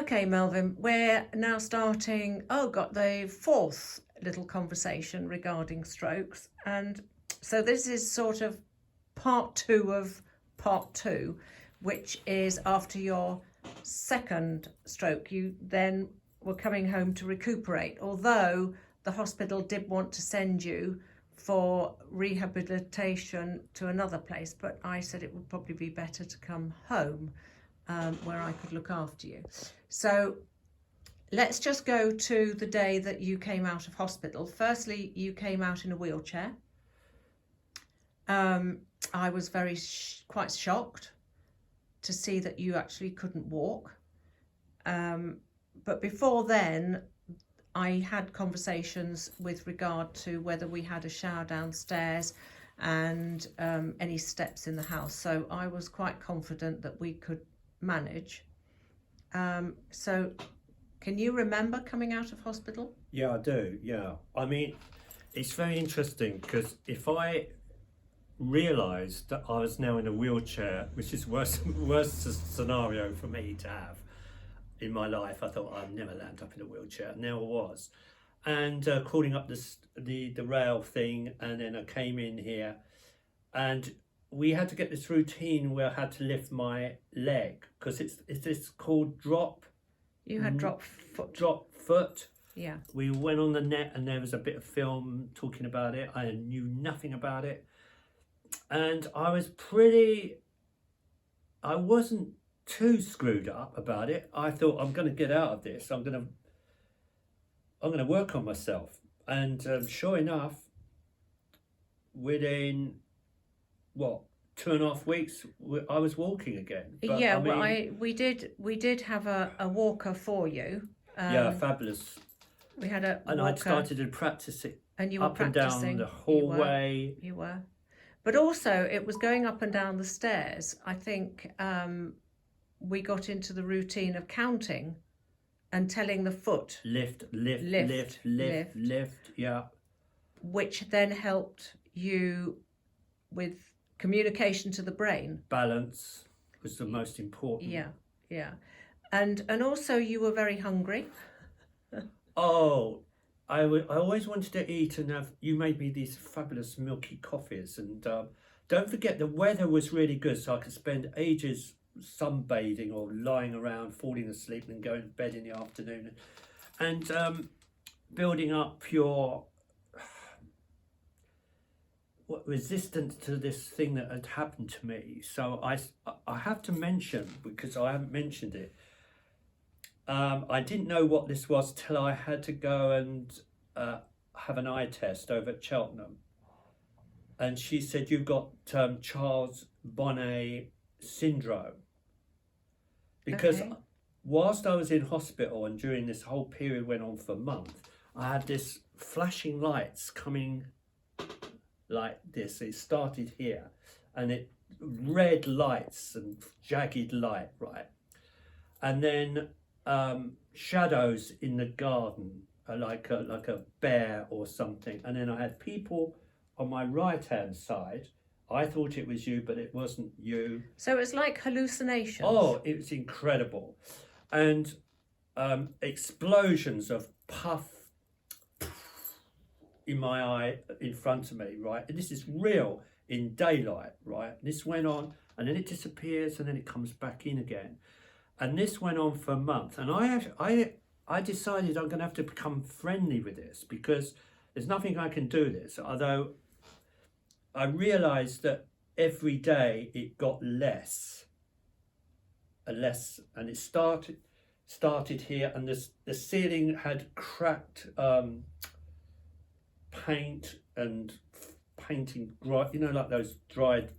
Okay, Melvyn, we're now starting, the fourth little conversation regarding strokes. And so this is sort of part two of part two, which is after your second stroke. You then were coming home to recuperate, although the hospital did want to send you for rehabilitation to another place. But I said it would probably be better to come home where I could look after you. So let's just go to the day that you came out of hospital. Firstly, you came out in a wheelchair. I was quite shocked to see that you actually couldn't walk. But before then, I had conversations with regard to whether we had a shower downstairs and any steps in the house. So I was quite confident that we could manage. So can you remember coming out of hospital? Yeah, I do. Yeah. I mean, it's very interesting because if I realised that I was now in a wheelchair, which is worst scenario for me to have in my life, I thought I'd never land up in a wheelchair. Now I was. And crawling up the rail thing, and then I came in here, and we had to get this routine where I had to lift my leg because it's called drop. You had drop foot. Drop foot. Yeah. We went on the net and there was a bit of film talking about it. I knew nothing about it. And I wasn't too screwed up about it. I thought, I'm going to get out of this. I'm going to work on myself. And sure enough, within 2.5 weeks, I was walking again. But, yeah, we did have a walker for you. Yeah, fabulous. We had a and walker, I'd started to practice it, and you were up and practicing. down the hallway. You were. But also, it was going up and down the stairs. I think we got into the routine of counting and telling the foot. Lift, yeah. Which then helped you with communication to the brain. Balance was the most important. Yeah. And also you were very hungry. Oh, I always wanted to eat, and you made me these fabulous milky coffees. And don't forget, the weather was really good, so I could spend ages sunbathing or lying around, falling asleep, and going to bed in the afternoon. And building up your resistance to this thing that had happened to me. So I have to mention, because I haven't mentioned it, I didn't know what this was till I had to go and have an eye test over at Cheltenham. And she said, you've got Charles Bonnet syndrome. Because whilst I was in hospital and during this whole period went on for a month, I had this flashing lights coming like this. It started here, and it red lights and jagged light, right? And then shadows in the garden, like a bear or something. And then I had people on my right hand side. I thought it was you, but it wasn't you. So it was like hallucinations. Oh, it was incredible. And explosions of puff in my eye in front of me, right? And this is real in daylight, right? This went on, and then it disappears, and then it comes back in again. And this went on for a month. And I decided I'm going to have to become friendly with this, because there's nothing I can do this. Although I realised that every day it got less and less, and it started here, and the ceiling had cracked paint and painting, like those dried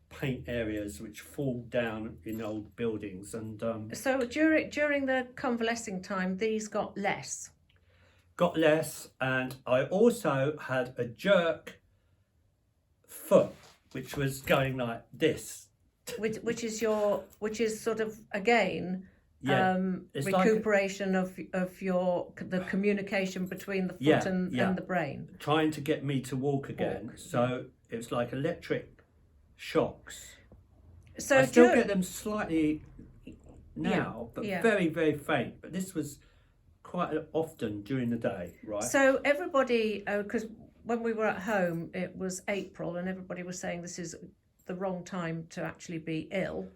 paint areas which fall down in old buildings. And so during the convalescing time, these got less. And I also had a jerk foot which was going like this, which is sort of again recuperation of the communication between the foot and the brain, trying to get me to walk again. So it was like electric shocks. So I still get them slightly now, but yeah. very, very faint. But this was quite often during the day, right? So everybody, because when we were at home, it was April, and everybody was saying this is the wrong time to actually be ill.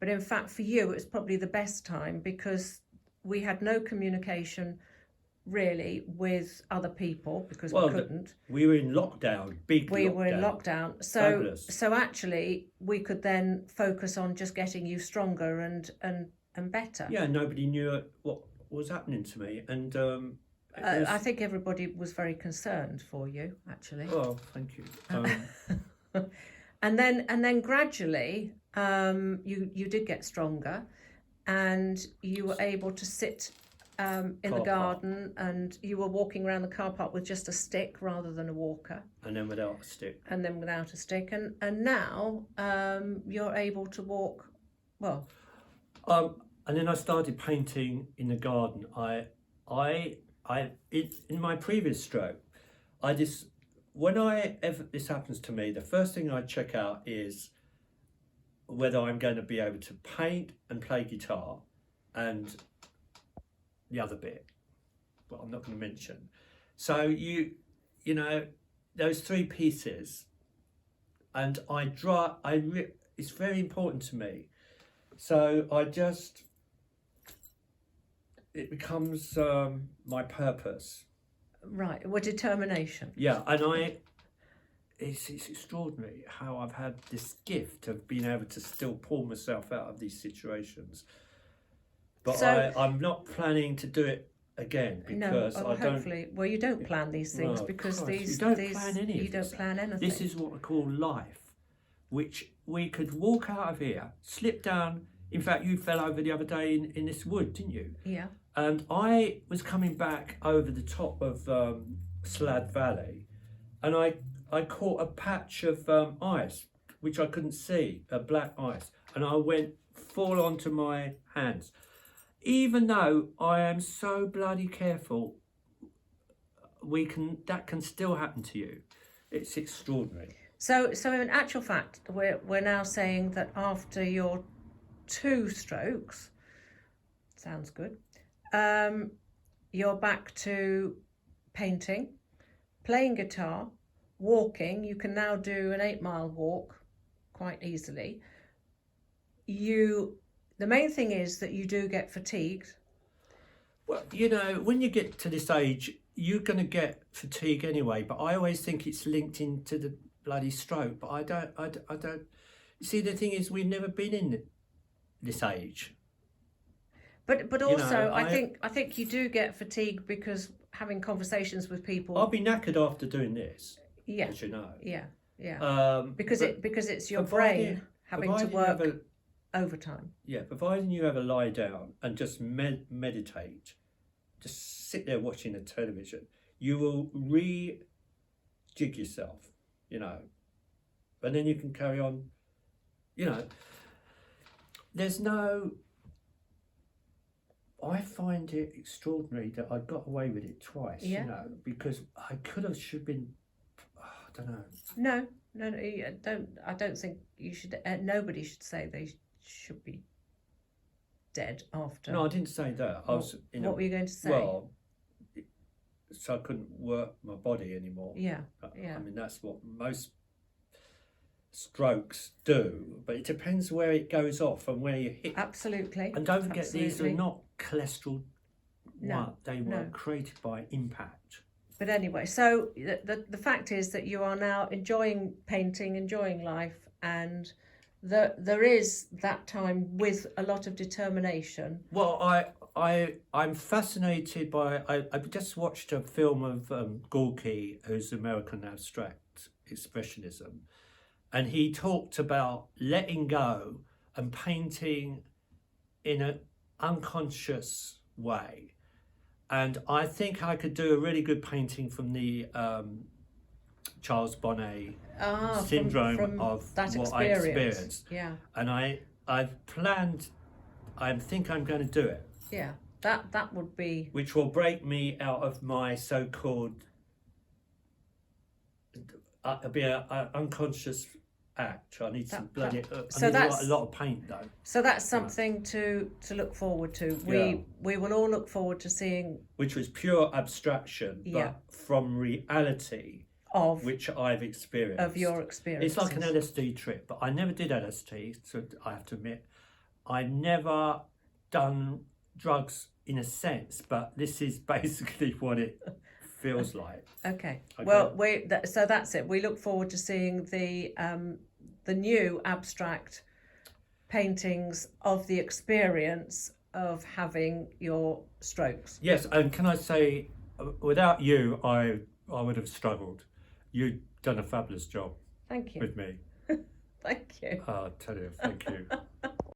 But in fact, for you, it's probably the best time because we had no communication really with other people because we couldn't. We were in lockdown, big We lockdown. were in lockdown. So actually, we could then focus on just getting you stronger and better. Yeah, nobody knew what was happening to me. And I think everybody was very concerned for you, actually. Oh, thank you. And then gradually, you did get stronger, and you were able to sit in the garden, and you were walking around the car park with just a stick rather than a walker. And then without a stick. And now you're able to walk well. And then I started painting in the garden. In my previous stroke, whenever this happens to me, the first thing I check out is whether I'm going to be able to paint and play guitar, and the other bit, but I'm not going to mention. So you know, those three pieces, and it's very important to me. So it becomes my purpose. Right, well, determination. Yeah, and it's extraordinary how I've had this gift of being able to still pull myself out of these situations. But I'm not planning to do it again because I don't. Hopefully, well, you don't plan these things because you don't plan any you don't plan anything. This is what I call life, which we could walk out of here, slip down. In fact, you fell over the other day in this wood, didn't you? Yeah. And I was coming back over the top of Slad Valley, and I caught a patch of ice, which I couldn't see, black ice, and I went full onto my hands. Even though I am so bloody careful, that can still happen to you. It's extraordinary. So in actual fact, we're now saying that after your 2 strokes, sounds good, you're back to painting, playing guitar, walking. You can now do an 8-mile walk quite easily. The main thing is that you do get fatigued. Well, you know, when you get to this age, you're going to get fatigue anyway, but I always think it's linked into the bloody stroke, but I don't. You see, the thing is, we've never been in this age. But also, I think you do get fatigue because having conversations with people. I'll be knackered after doing this. Yeah. As you know. Yeah. Because it's your brain having to work overtime. Yeah, providing you ever lie down and just meditate, just sit there watching the television, you will re-jig yourself, you know, and then you can carry on, you know. I find it extraordinary that I got away with it twice, you know, because I should have been, I don't know. No, I don't think you should, nobody should say they should be dead after. No, I didn't say that. What were you going to say? Well, so I couldn't work my body anymore. Yeah. I mean, that's what most strokes do, but it depends where it goes off and where you hit. Absolutely. And don't forget, these are not cholesterol. No, they were created by impact. But anyway, so the fact is that you are now enjoying painting, enjoying life, and there is that time with a lot of determination. Well, I'm fascinated by. I just watched a film of Gorky, who's American abstract expressionism, and he talked about letting go and painting in an unconscious way. And I think I could do a really good painting from the Charles Bonnet syndrome of that what I experienced. Yeah. And I've planned, I think I'm going to do it. Yeah, that would be... Which will break me out of my so-called, be an unconscious act. I need some That- bloody. so I need that's- a lot of paint though. So that's something to look forward to. Yeah. We will all look forward to seeing Which was pure abstraction, but Yeah. from reality, of which I've experienced. your experience. It's like an LSD trip, but I never did LSD, so I have to admit. I never done drugs in a sense, but this is basically what it feels like. Okay. Okay. Well, so that's it. We look forward to seeing the new abstract paintings of the experience of having your strokes. Yes, and can I say, without you, I would have struggled. You've done a fabulous job Thank you. with me. Thank you. I'll tell you, thank you.